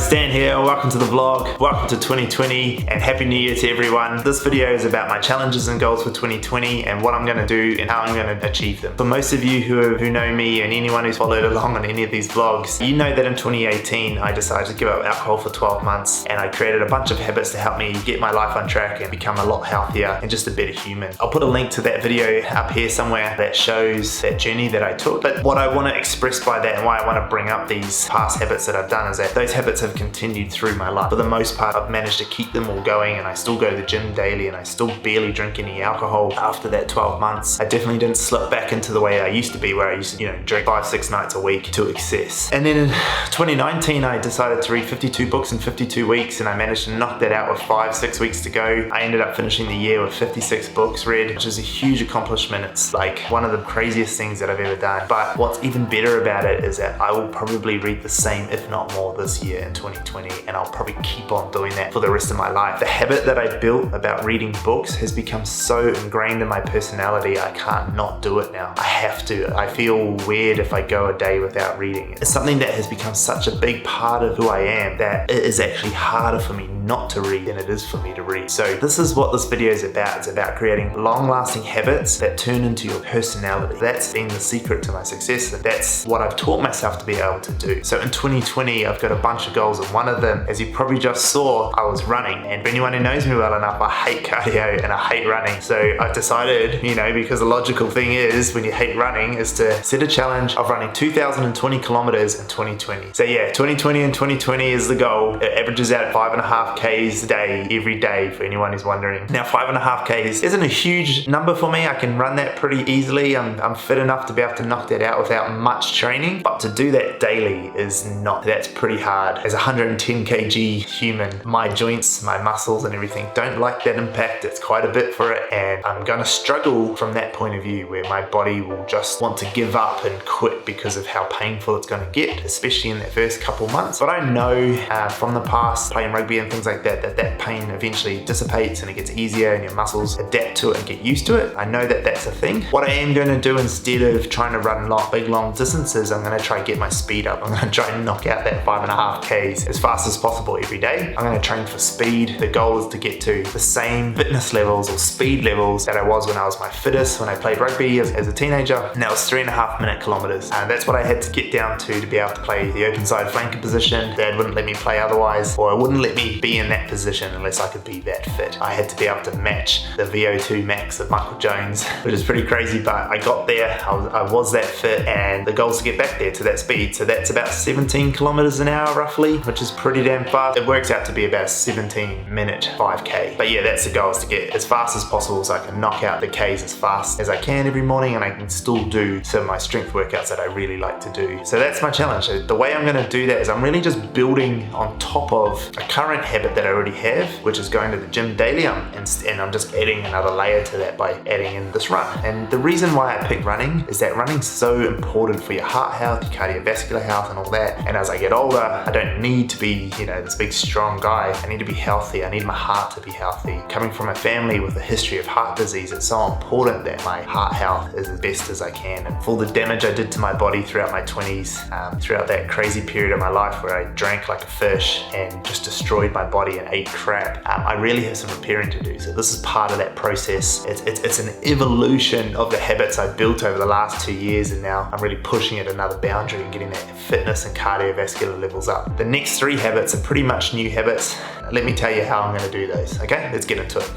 guys, Stan here. Welcome to the vlog. Welcome to 2020 and Happy New Year to everyone. This video is about my challenges and goals for 2020 and what I'm going to do and how I'm going to achieve them. For most of you who know me and anyone who's followed along on any of these vlogs, you know that in 2018 I decided to give up alcohol for 12 months and I created a bunch of habits to help me get my life on track and become a lot healthier and just a better human. I'll put a link to that video up here somewhere that shows that journey that I took. But what I want to express by that and why I want to bring up these past habits that I've done is that those habits have continued through my life. For the most part, I've managed to keep them all going and I still go to the gym daily and I still barely drink any alcohol after that 12 months. I definitely didn't slip back into the way I used to be, where I used to, drink 5-6 nights a week to excess. And then in 2019, I decided to read 52 books in 52 weeks and I managed to knock that out with 5-6 weeks to go. I ended up finishing the year with 56 books read, which is a huge accomplishment. It's like one of the craziest things that I've ever done. But what's even better about it is that I will probably read the same, if not more, this year in 2020, and I'll probably keep on doing that for the rest of my life. The habit that I built about reading books has become so ingrained in my personality, I can't not do it now. I have to. I feel weird if I go a day without reading. It's something that has become such a big part of who I am that it is actually harder for me not to read than it is for me to read. So this is what this video is about. It's about creating long-lasting habits that turn into your personality. That's been the secret to my success, and that's what I've taught myself to be able to do. So in 2020, I've got a bunch of goals, and one of them, as you probably just saw, I was running. And for anyone who knows me well enough, I hate cardio and I hate running. So I've decided, because the logical thing is when you hate running is to set a challenge of running 2,020 kilometers in 2020. So yeah, 2020 and 2020 is the goal. It averages out at 5.5 Ks a day, every day, for anyone who's wondering. Now 5.5 Ks isn't a huge number for me. I can run that pretty easily. I'm fit enough to be able to knock that out without much training, but to do that daily is not. That's pretty hard. As a 110 kg human, my joints, my muscles and everything don't like that impact. It's quite a bit for it, and I'm gonna struggle from that point of view where my body will just want to give up and quit because of how painful it's gonna get, especially in that first couple months. But I know from the past playing rugby and things like that, that pain eventually dissipates and it gets easier and your muscles adapt to it and get used to it. I know that that's a thing. What I am going to do, instead of trying to run big long distances, I'm going to try and get my speed up. I'm going to try and knock out that 5.5 Ks as fast as possible every day. I'm going to train for speed. The goal is to get to the same fitness levels or speed levels that I was when I was my fittest, when I played rugby as a teenager, and that was 3.5 minute kilometers. And that's what I had to get down to be able to play the open side flanker position. Dad wouldn't let me play otherwise, or it wouldn't let me be in that position unless I could be that fit. I had to be able to match the VO2 max of Michael Jones, which is pretty crazy, but I got there. I was that fit, and the goal is to get back there to that speed. So that's about 17 kilometers an hour roughly, which is pretty damn fast. It works out to be about 17-minute 5K. But yeah, that's the goal, is to get as fast as possible so I can knock out the Ks as fast as I can every morning, and I can still do some of my strength workouts that I really like to do. So that's my challenge. So the way I'm going to do that is I'm really just building on top of a current habit that I already have, which is going to the gym daily, and I'm just adding another layer to that by adding in this run. And the reason why I picked running is that running's so important for your heart health, your cardiovascular health and all that. And as I get older, I don't need to be, this big strong guy. I need to be healthy. I need my heart to be healthy. Coming from a family with a history of heart disease, it's so important that my heart health is as best as I can. And for the damage I did to my body throughout my 20s, throughout that crazy period of my life where I drank like a fish and just destroyed my body and ate crap, I really have some repairing to do. So this is part of that process. It's an evolution of the habits I built over the last 2 years, and now I'm really pushing it another boundary and getting that fitness and cardiovascular levels up. The next 3 habits are pretty much new habits. Let me tell you how I'm going to do those. Okay, let's get into it.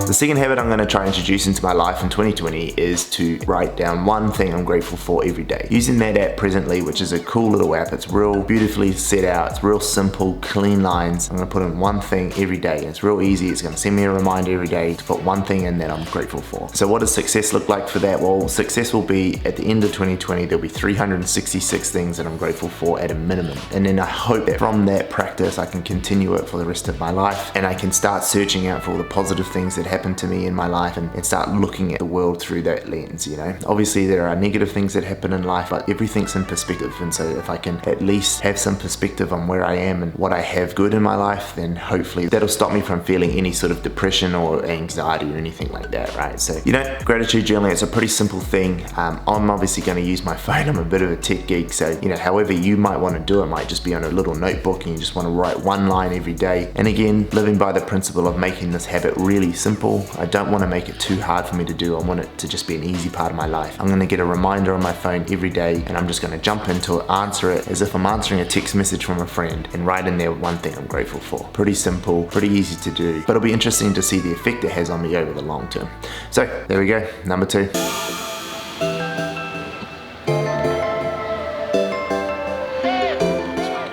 The second habit I'm going to try and introduce into my life in 2020 is to write down one thing I'm grateful for every day. Using that app presently, which is a cool little app. It's real beautifully set out. It's real simple, clean lines. I'm going to put in one thing every day. It's real easy. It's going to send me a reminder every day to put one thing in that I'm grateful for. So what does success look like for that? Well, success will be at the end of 2020, there'll be 366 things that I'm grateful for at a minimum. And then I hope that from that practice, I can continue it for the rest of my life, and I can start searching out for all the positive things that happen happen to me in my life and start looking at the world through that lens, you know. Obviously there are negative things that happen in life, but everything's in perspective, and so if I can at least have some perspective on where I am and what I have good in my life, then hopefully that'll stop me from feeling any sort of depression or anxiety or anything like that, right? So, you know, gratitude journaling, it's a pretty simple thing. I'm obviously going to use my phone. I'm a bit of a tech geek, so, you know, however you might want to do it might just be on a little notebook and you just want to write one line every day. And again, living by the principle of making this habit really simple. I don't want to make it too hard for me to do. I want it to just be an easy part of my life. I'm going to get a reminder on my phone every day, and I'm just going to jump into it, answer it as if I'm answering a text message from a friend, and write in there one thing I'm grateful for. Pretty simple, pretty easy to do, but it'll be interesting to see the effect it has on me over the long term. So there we go, number 2.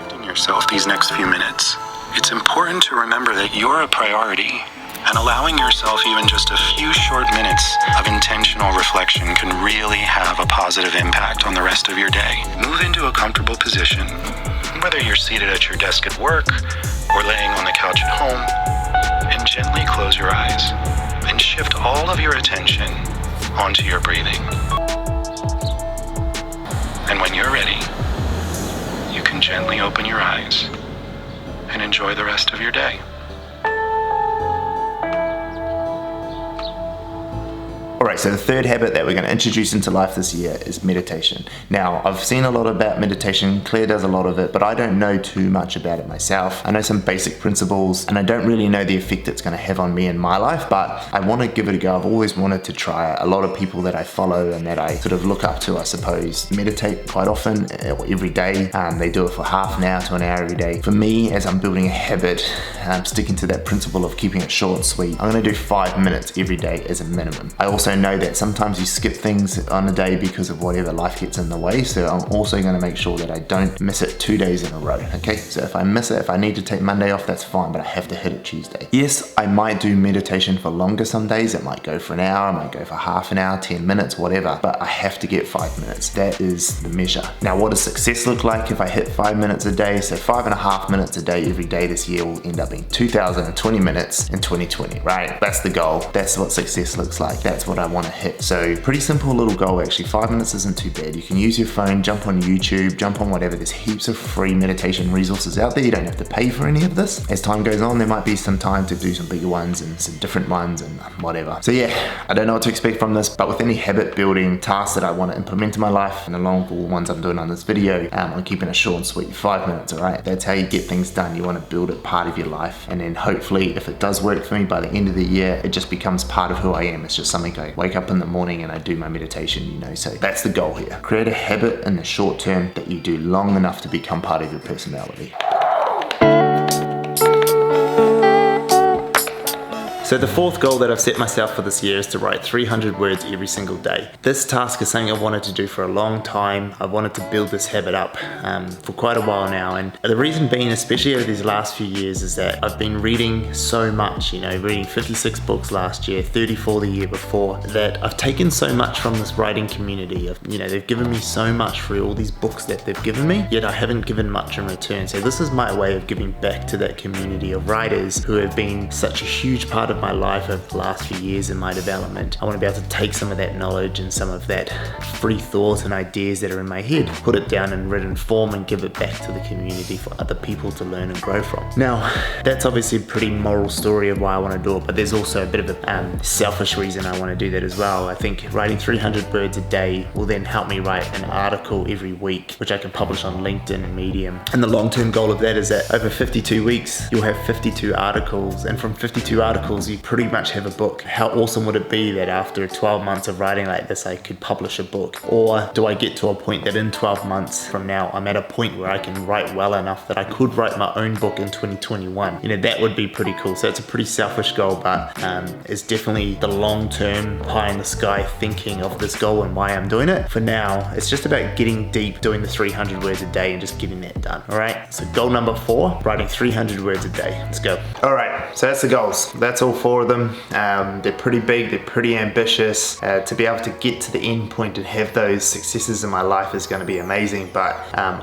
Gifting yourself these next few minutes. It's important to remember that you're a priority, and allowing yourself even just a few short minutes of intentional reflection can really have a positive impact on the rest of your day. Move into a comfortable position, whether you're seated at your desk at work or laying on the couch at home, and gently close your eyes and shift all of your attention onto your breathing. And when you're ready, you can gently open your eyes and enjoy the rest of your day. Alright, so the third habit that we're going to introduce into life this year is meditation. Now, I've seen a lot about meditation, Claire does a lot of it, but I don't know too much about it myself. I know some basic principles, and I don't really know the effect it's going to have on me in my life, but I want to give it a go. I've always wanted to try it. A lot of people that I follow and that I sort of look up to, I suppose, meditate quite often, every day. They do it for half an hour to an hour every day. For me, as I'm building a habit, sticking to that principle of keeping it short and sweet, I'm going to do 5 minutes every day as a minimum. I also know that sometimes you skip things on a day because of whatever life gets in the way, so I'm also going to make sure that I don't miss it 2 days in a row, okay? So if I miss it, if I need to take Monday off, that's fine, but I have to hit it Tuesday. Yes, I might do meditation for longer some days. It might go for an hour, it might go for half an hour, 10 minutes, whatever, but I have to get 5 minutes. That is the measure. Now, what does success look like if I hit 5 minutes a day? So 5.5 minutes a day every day this year will end up being 2,020 minutes in 2020, right? That's the goal. That's what success looks like. That's what I want to hit. So pretty simple little goal actually. 5 minutes isn't too bad. You can use your phone, jump on YouTube, jump on whatever. There's heaps of free meditation resources out there. You don't have to pay for any of this. As time goes on, there might be some time to do some bigger ones and some different ones and whatever. So yeah, I don't know what to expect from this, but with any habit building tasks that I want to implement in my life, and along with all the ones I'm doing on this video, I'm keeping it short and sweet. 5 minutes, all right? That's how you get things done. You want to build it part of your life, and then hopefully if it does work for me by the end of the year, it just becomes part of who I am. It's just something I wake up in the morning and I do my meditation, you know. So that's the goal here. Create a habit in the short term that you do long enough to become part of your personality. So the fourth goal that I've set myself for this year is to write 300 words every single day. This task is something I've wanted to do for a long time. I've wanted to build this habit up for quite a while now, and the reason being, especially over these last few years, is that I've been reading so much, you know, reading 56 books last year, 34 the year before, that I've taken so much from this writing community. You know, they've given me so much through all these books that they've given me, yet I haven't given much in return. So this is my way of giving back to that community of writers who have been such a huge part of my life over the last few years in my development. I want to be able to take some of that knowledge and some of that free thought and ideas that are in my head, put it down in written form and give it back to the community for other people to learn and grow from. Now, that's obviously a pretty moral story of why I want to do it, but there's also a bit of a selfish reason I want to do that as well. I think writing 300 words a day will then help me write an article every week, which I can publish on LinkedIn and Medium. And the long-term goal of that is that over 52 weeks, you'll have 52 articles, and from 52 articles, you pretty much have a book. How awesome would it be that after 12 months of writing like this, I could publish a book? Or do I get to a point that in 12 months from now, I'm at a point where I can write well enough that I could write my own book in 2021? You know, that would be pretty cool. So it's a pretty selfish goal, but it's definitely the long-term pie in the sky thinking of this goal and why I'm doing it. For now, it's just about getting deep, doing the 300 words a day and just getting that done, all right? So goal number 4, writing 300 words a day. Let's go. All right, so that's the goals. That's all 4 of them. They're pretty big, they're pretty ambitious. To be able to get to the end point and have those successes in my life is going to be amazing, but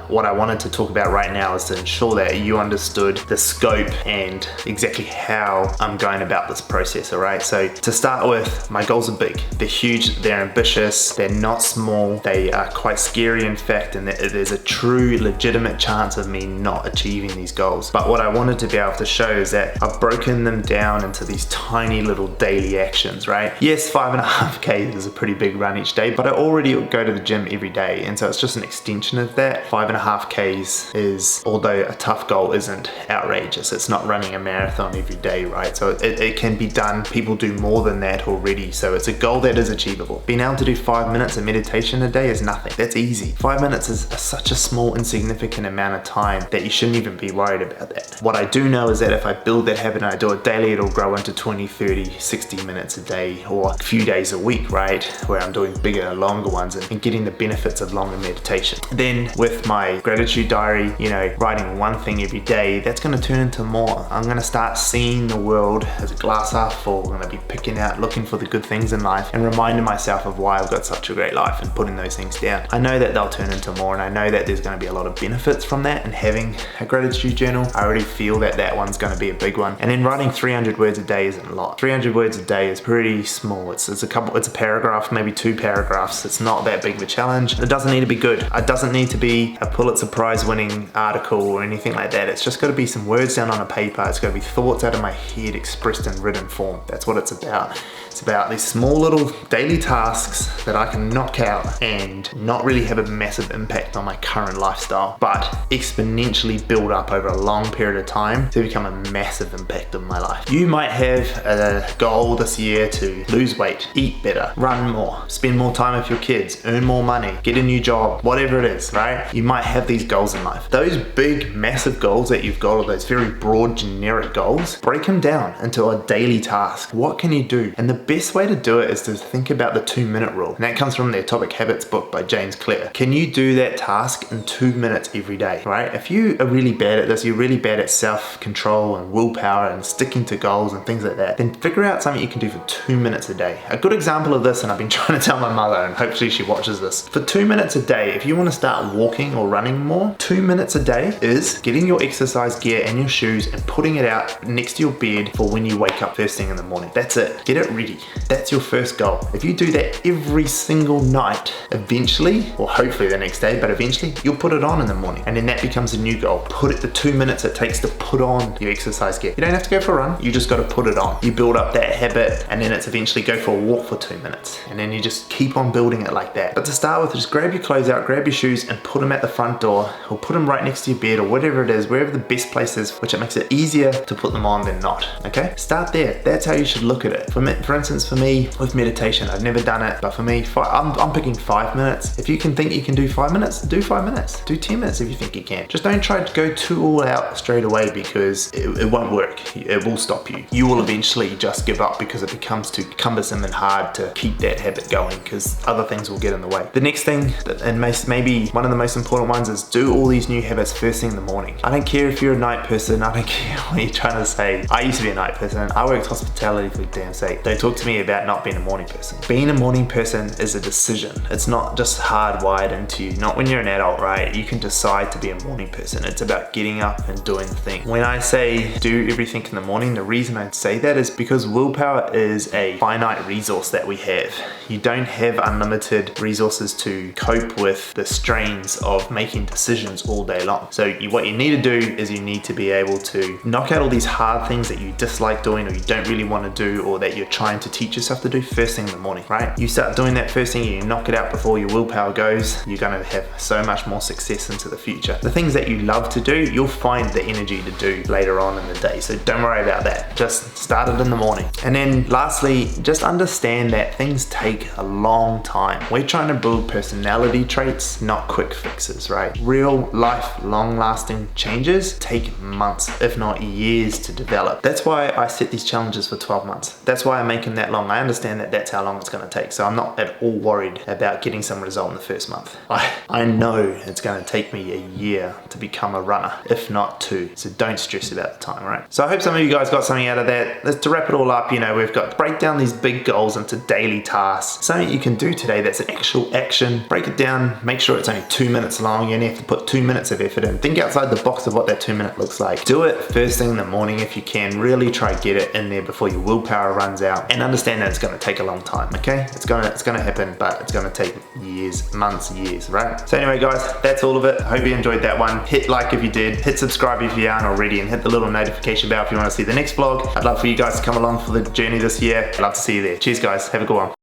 what I wanted to talk about right now is to ensure that you understood the scope and exactly how I'm going about this process, alright? So to start with, my goals are big, they're huge, they're ambitious, they're not small, they are quite scary in fact, and there's a true legitimate chance of me not achieving these goals. But what I wanted to be able to show is that I've broken them down into these tiny little daily actions, right? Yes, 5.5K is a pretty big run each day, but I already go to the gym every day, and so it's just an extension of that. 5.5Ks is, although a tough goal, isn't outrageous. It's not running a marathon every day, right? So it can be done. People do more than that already, so it's a goal that is achievable. Being able to do 5 minutes of meditation a day is nothing. That's easy. 5 minutes is such a small, insignificant amount of time that you shouldn't even be worried about that. What I do know is that if I build that habit and I do it daily, it'll grow into 20, 30, 60 minutes a day, or a few days a week, right? Where I'm doing bigger, longer ones and getting the benefits of longer meditation. Then with my gratitude diary, you know, writing one thing every day, that's going to turn into more. I'm going to start seeing the world as a glass half full. I'm going to be picking out, looking for the good things in life and reminding myself of why I've got such a great life and putting those things down. I know that they'll turn into more, and I know that there's going to be a lot of benefits from that, and having a gratitude journal, I already feel that that one's going to be a big one. And then writing 300 words a day isn't a lot. 300 words a day is pretty small. It's a paragraph, maybe 2 paragraphs. It's not that big of a challenge. It doesn't need to be good. It doesn't need to be a Pulitzer Prize winning article or anything like that. It's just got to be some words down on a paper. It's got to be thoughts out of my head expressed in written form. That's what it's about. It's about these small little daily tasks that I can knock out and not really have a massive impact on my current lifestyle, but exponentially build up over a long period of time to become a massive impact on my life. You might have a goal this year to lose weight, eat better, run more, spend more time with your kids, earn more money, get a new job, whatever it is, right? You might have these goals in life. Those big, massive goals that you've got, or those very broad, generic goals, break them down into a daily task. What can you do? And the best way to do it is to think about the 2-minute rule. And that comes from the Atomic Habits book by James Clear. Can you do that task in 2 minutes every day, right? If you are really bad at this, you're really bad at self-control and willpower and sticking to goals and things like that, then figure out something you can do for 2 minutes a day. A good example of this, and I've been trying to tell my mother, and hopefully she watches this. For 2 minutes a day, if you want to start walking or running more, 2 minutes a day is getting your exercise gear and your shoes and putting it out next to your bed for when you wake up first thing in the morning. That's it. Get it ready. That's your first goal. If you do that every single night, eventually, or hopefully the next day, but eventually you'll put it on in the morning, and then that becomes a new goal. Put it the 2 minutes it takes to put on your exercise gear. You don't have to go for a run, you just got to put it on. You build up that habit, and then it's eventually go for a walk for 2 minutes, and then you just keep on building it like that. But to start with, just grab your clothes out, grab your shoes and put them at the front door, or put them right next to your bed, or whatever it is, wherever the best place is, which it makes it easier to put them on than not, okay? Start there. That's how you should look at it. For instance, for me, with meditation, I've never done it, but for me, I'm picking 5 minutes. If you can think you can do 5 minutes, do 5 minutes. Do 10 minutes if you think you can. Just don't try to go too all out straight away, because it won't work. It will stop you. You will eventually just give up because it becomes too cumbersome and hard to keep that habit going, because other things will get in the way. The next thing, and maybe one of the most important ones, is do all these new habits first thing in the morning. I don't care if you're a night person. I don't care what you're trying to say. I used to be a night person. I worked hospitality for damn sake. Don't talk to me about not being a morning person. Being a morning person is a decision. It's not just hardwired into you. Not when you're an adult, right? You can decide to be a morning person. It's about getting up and doing the thing. When I say do everything in the morning, the reason I say that is because willpower is a finite resource that we have. You don't have unlimited resources to cope with the strains of making decisions all day long. So what you need to do is you need to be able to knock out all these hard things that you dislike doing, or you don't really want to do, or that you're trying to teach yourself to do first thing in the morning, right? You start doing that first thing, you knock it out before your willpower goes, you're going to have so much more success into the future. The things that you love to do, you'll find the energy to do later on in the day. So don't worry about that. Just start it in the morning. And then lastly, just understand that things take a long time. We're trying to build personality traits, not quick fixes, right? Real life, long-lasting changes take months, if not years, to develop. That's why I set these challenges for 12 months. That's why I make making that long, I understand that that's how long it's going to take. So I'm not at all worried about getting some result in the first month. I know it's going to take me a year to become a runner, if not 2. So don't stress about the time, right? So I hope some of you guys got something out of that. To wrap it all up, you know, we've got to break down these big goals into daily tasks. Something you can do today that's an actual action. Break it down, make sure it's only 2 minutes long. You only have to put 2 minutes of effort in. Think outside the box of what that 2 minute looks like. Do it first thing in the morning if you can. Really try to get it in there before your willpower runs out, and understand that it's going to take a long time, okay? It's gonna happen, but it's going to take years, months, years, right? So anyway guys, that's all of it. I hope you enjoyed that one. Hit like if you did, hit subscribe if you aren't already, and hit the little notification bell if you want to see the next vlog. I'd love for you guys to come along for the journey this year. I'd love to see you there. Cheers guys, have a good one.